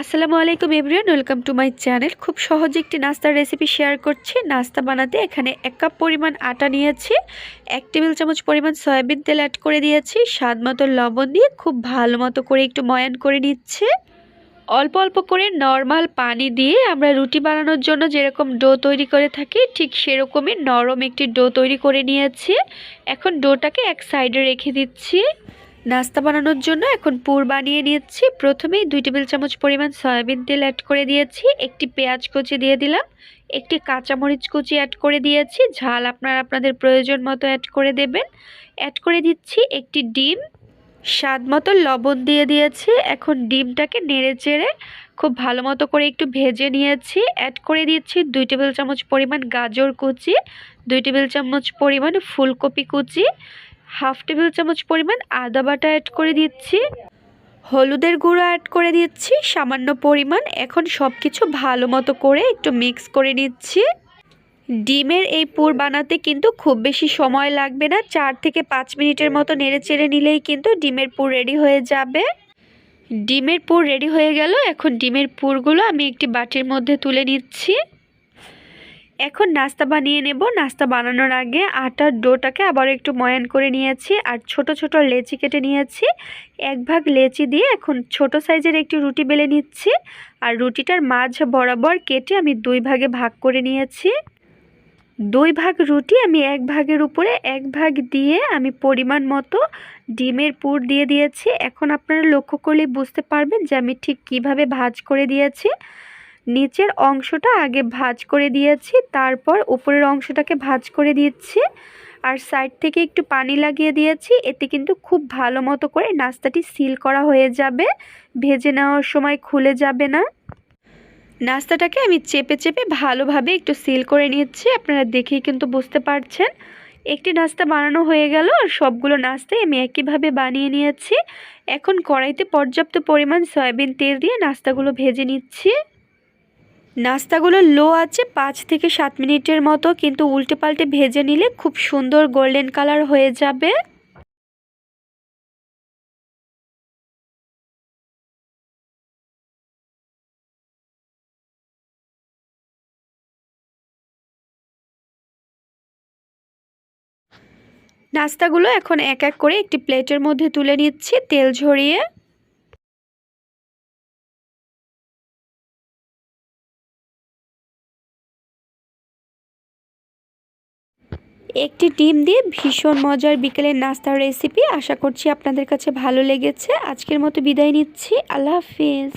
আসসালামু আলাইকুম everyone, welcome to my channel. খুব সহজে একটি নাস্তার রেসিপি শেয়ার করছি। নাস্তা বানাতে এখানে 1 কাপ পরিমাণ আটা নিয়েছি, 1 টেবিল চামচ পরিমাণ সয়াবিন তেল অ্যাড করে দিয়েছি, স্বাদ মতো লবণ দিয়ে খুব ভালো মতো করে একটু ময়ান করে নিচ্ছে। অল্প অল্প করে নর্মাল পানি দিয়ে আমরা রুটি বানানোর জন্য যেরকম ডো তৈরি করে থাকি ঠিক সেরকমই নরম একটি ডো তৈরি করে নিয়েছি। এখন ডোটাকে এক সাইডে রেখে দিচ্ছি। নাস্তা বানানোর জন্য এখন পুর বানিয়ে নিচ্ছি। প্রথমেই 2 টেবিল চামচ পরিমাণ সয়াবিন তেল অ্যাড করে দিয়েছি, একটি পেঁয়াজ কুচি দিয়ে দিলাম, একটি কাঁচামরিচ কুচি অ্যাড করে দিয়েছি, ঝাল আপনারা আপনাদের প্রয়োজন মতো অ্যাড করে দেবেন। অ্যাড করে দিচ্ছি একটি ডিম, স্বাদ মতো লবণ দিয়ে দিয়েছি। এখন ডিমটাকে নেড়ে চেড়ে খুব ভালো মতো করে একটু ভেজে নিয়েছি। অ্যাড করে দিচ্ছি 2 টেবিল চামচ পরিমাণ গাজর কুচি, 2 টেবিল চামচ পরিমাণ ফুলকপি কুচি, হাফ টেবিল চামচ পরিমাণ আদা বাটা অ্যাড করে দিচ্ছি, হলুদের গুঁড়ো অ্যাড করে দিচ্ছি সামান্য পরিমাণ। এখন সব কিছু ভালো মতো করে একটু মিক্স করে নিচ্ছি। ডিমের এই পুর বানাতে কিন্তু খুব বেশি সময় লাগবে না, 4 থেকে 5 মিনিটের মতো নেড়ে চেড়ে নিলেই কিন্তু ডিমের পুর রেডি হয়ে যাবে। ডিমের পুর রেডি হয়ে গেল। এখন ডিমের পুরগুলো আমি একটি বাটির মধ্যে তুলে নিচ্ছি। এখন নাস্তা বানিয়ে নেব। নাস্তা বানানোর আগে আটার ডোটাকে আবার একটু ময়ান করে নিয়েছি আর ছোট ছোট লেচি কেটে নিয়েছি। 1 ভাগ লেচি দিয়ে এখন ছোট সাইজের একটি রুটি বেলে নিচ্ছি আর রুটিটার মাঝ বরাবর কেটে আমি 2 ভাগে ভাগ করে নিয়েছি। 2 ভাগ রুটি আমি 1 ভাগের উপরে 1 ভাগ দিয়ে আমি পরিমাণ মতো ডিমের পুর দিয়ে দিয়েছি। এখন আপনারা লক্ষ্য করলে বুঝতে পারবেন যে আমি ঠিক কিভাবে ভাঁজ করে দিয়েছি। নিচের অংশটা আগে ভাঁজ করে দিয়েছি, তারপর উপরের অংশটাকে ভাঁজ করে দিচ্ছি আর সাইড থেকে একটু পানি লাগিয়ে দিয়েছি। এতে কিন্তু খুব ভালো মতো করে নাস্তাটি সিল করা হয়ে যাবে, ভেজে নেওয়ার সময় খুলে যাবে না। নাস্তাটাকে আমি চেপে চেপে ভালোভাবে একটু সিল করে নিচ্ছি। আপনারা দেখেই কিন্তু বুঝতে পারছেন। একটি নাস্তা বানানো হয়ে গেল আর সবগুলো নাস্তাই আমি একইভাবে বানিয়ে নিয়েছি। এখন কড়াইতে পর্যাপ্ত পরিমাণ সয়াবিন তেল দিয়ে নাস্তাগুলো ভেজে নিচ্ছি। নাস্তাগুলো লো আছে 5 থেকে 7 মিনিটের মতো, কিন্তু উল্টে পাল্টে ভেজে নিলে খুব সুন্দর গোল্ডেন কালার হয়ে যাবে। নাস্তাগুলো এখন এক এক করে একটি প্লেটের মধ্যে তুলে নিচ্ছি তেল ঝরিয়ে। একটি ডিম দিয়ে ভীষণ মজার বিকেলের নাস্তার রেসিপি। আশা করছি আপনাদের কাছে ভালো লেগেছে। আজকের মতো বিদায় নিচ্ছি। আল্লাহ হাফিজ।